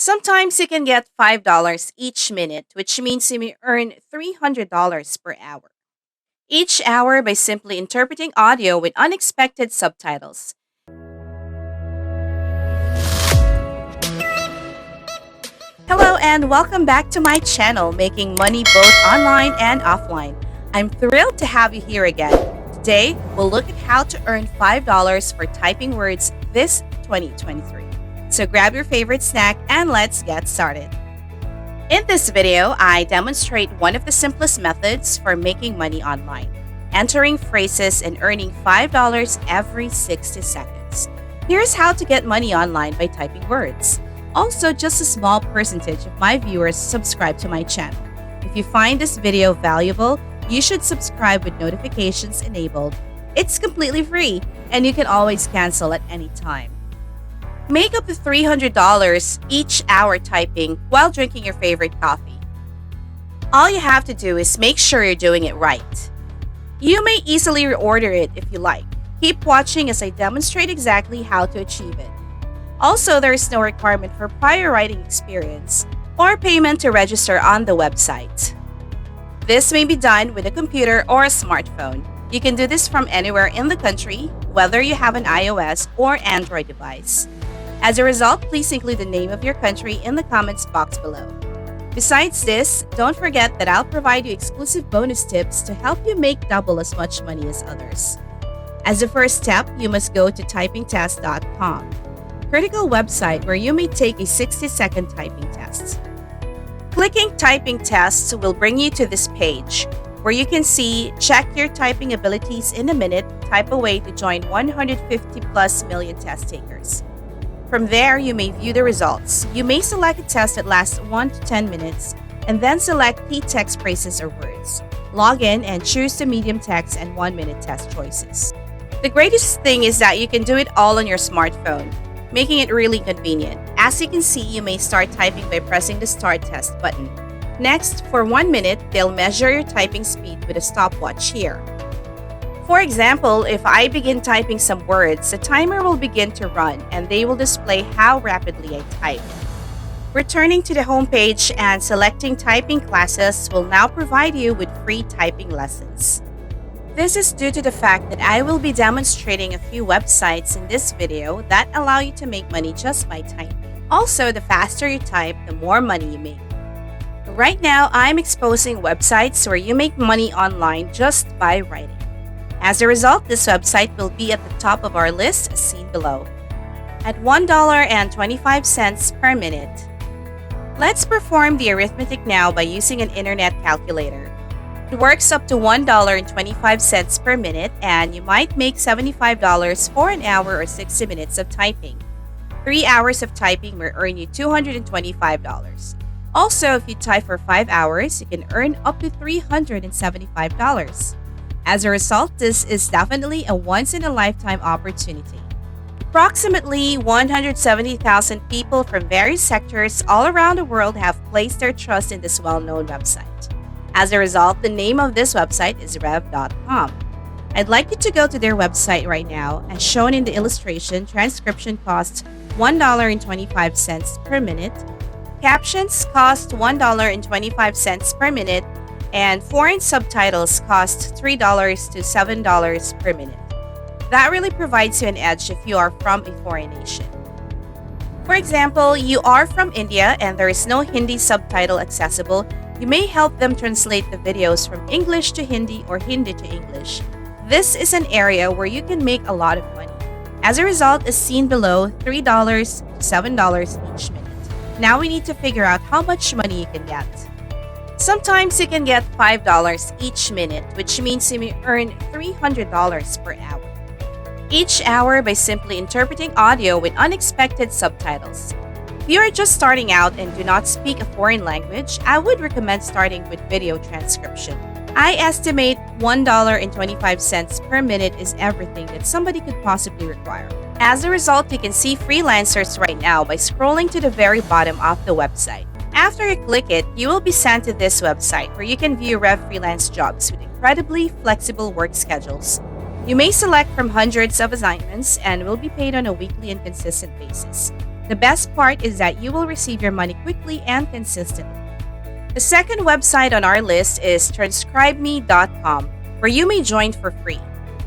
Sometimes you can get $5 each minute, which means you may earn $300 per hour. Each hour by simply interpreting audio with unexpected subtitles. Hello and welcome back to my channel, Making Money Both Online and Offline. I'm thrilled to have you here again. Today, we'll look at how to earn $5 for typing words this 2023. So grab your favorite snack and let's get started. In this video, I demonstrate one of the simplest methods for making money online, entering phrases and earning $5 every 60 seconds. Here's how to get money online by typing words. Also, just a small percentage of my viewers subscribe to my channel. If you find this video valuable, you should subscribe with notifications enabled. It's completely free, and you can always cancel at any time. Make up to $300 each hour typing while drinking your favorite coffee. All you have to do is make sure you're doing it right. You may easily reorder it if you like. Keep watching as I demonstrate exactly how to achieve it. Also, there is no requirement for prior writing experience or payment to register on the website. This may be done with a computer or a smartphone. You can do this from anywhere in the country, whether you have an iOS or Android device. As a result, please include the name of your country in the comments box below. Besides this, don't forget that I'll provide you exclusive bonus tips to help you make double as much money as others. As a first step, you must go to typingtest.com. Critical website where you may take a 60-second typing test. Clicking typing tests will bring you to this page where you can see check your typing abilities in a minute, type away to join 150 plus million test takers. From there, you may view the results. You may select a test that lasts 1 to 10 minutes and then select key text phrases or words. Log in and choose the medium text and 1-minute test choices. The greatest thing is that you can do it all on your smartphone, making it really convenient. As you can see, you may start typing by pressing the Start Test button. Next, for 1 minute, they'll measure your typing speed with a stopwatch here. For example, if I begin typing some words, the timer will begin to run and they will display how rapidly I type. Returning to the home page and selecting typing classes will now provide you with free typing lessons. This is due to the fact that I will be demonstrating a few websites in this video that allow you to make money just by typing. Also, the faster you type, the more money you make. Right now, I'm exposing websites where you make money online just by writing. As a result, this website will be at the top of our list as seen below, at $1.25 per minute. Let's perform the arithmetic now by using an internet calculator. It works up to $1.25 per minute, and you might make $75 for an hour or 60 minutes of typing. 3 hours of typing will earn you $225. Also, if you type for 5 hours, you can earn up to $375. As a result, this is definitely a once-in-a-lifetime opportunity. Approximately 170,000 people from various sectors all around the world have placed their trust in this well-known website. As a result, the name of this website is Rev.com. I'd like you to go to their website right now. As shown in the illustration, transcription costs $1.25 per minute, captions cost $1.25 per minute, and foreign subtitles cost $3 to $7 per minute. That really provides you an edge if you are from a foreign nation. For example, you are from India and there is no Hindi subtitle accessible. You may help them translate the videos from English to Hindi or Hindi to English. This is an area where you can make a lot of money. As a result, as seen below, $3 to $7 each minute. Now we need to figure out how much money you can get. Sometimes you can get $5 each minute, which means you may earn $300 per hour. Each hour by simply interpreting audio with unexpected subtitles. If you are just starting out and do not speak a foreign language, I would recommend starting with video transcription. I estimate $1.25 per minute is everything that somebody could possibly require. As a result, you can see freelancers right now by scrolling to the very bottom of the website. After you click it, you will be sent to this website where you can view Rev freelance jobs with incredibly flexible work schedules. You may select from hundreds of assignments and will be paid on a weekly and consistent basis. The best part is that you will receive your money quickly and consistently. The second website on our list is transcribeme.com, where you may join for free.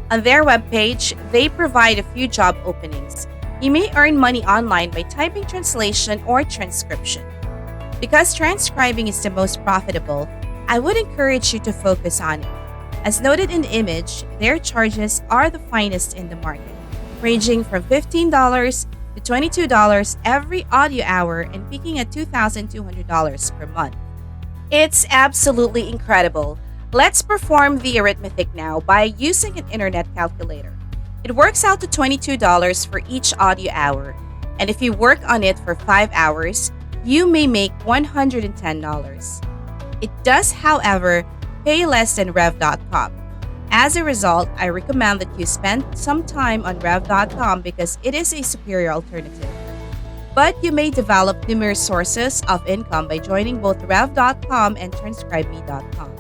On their webpage, they provide a few job openings. You may earn money online by typing translation or transcription. Because transcribing is the most profitable, I would encourage you to focus on it. As noted in the image, their charges are the finest in the market, ranging from $15 to $22 every audio hour and peaking at $2,200 per month. It's absolutely incredible. Let's perform the arithmetic now by using an internet calculator. It works out to $22 for each audio hour, and if you work on it for 5 hours, you may make $110. It does, however, pay less than Rev.com. As a result, I recommend that you spend some time on Rev.com because it is a superior alternative. But you may develop numerous sources of income by joining both Rev.com and TranscribeMe.com.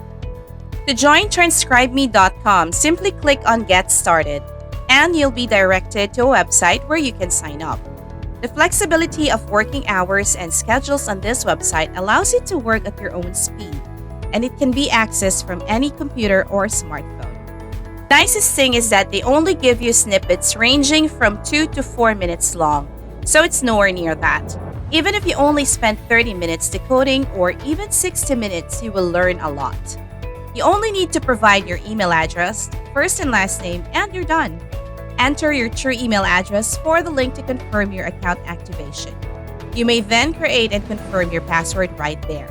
To join TranscribeMe.com, simply click on Get Started, and you'll be directed to a website where you can sign up. The flexibility of working hours and schedules on this website allows you to work at your own speed, and it can be accessed from any computer or smartphone. The nicest thing is that they only give you snippets ranging from 2 to 4 minutes long, so it's nowhere near that. Even if you only spend 30 minutes decoding or even 60 minutes, you will learn a lot. You only need to provide your email address, first and last name, and you're done. Enter your true email address for the link to confirm your account activation. You may then create and confirm your password right there.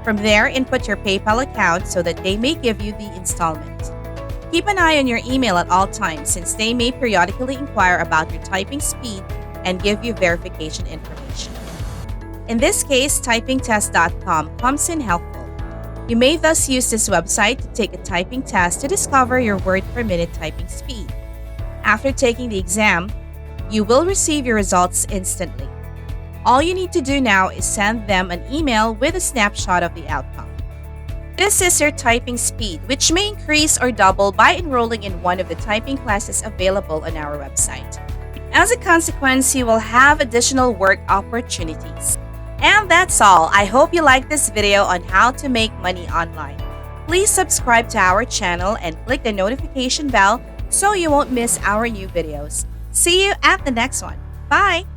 From there, input your PayPal account so that they may give you the installment. Keep an eye on your email at all times since they may periodically inquire about your typing speed and give you verification information. In this case, typingtest.com comes in helpful. You may thus use this website to take a typing test to discover your word per minute typing speed. After taking the exam, you will receive your results instantly. All you need to do now is send them an email with a snapshot of the outcome. This is your typing speed, which may increase or double by enrolling in one of the typing classes available on our website. As a consequence, you will have additional work opportunities. And that's all. I hope you liked this video on how to make money online. Please subscribe to our channel and click the notification bell so you won't miss our new videos. See you at the next one. Bye!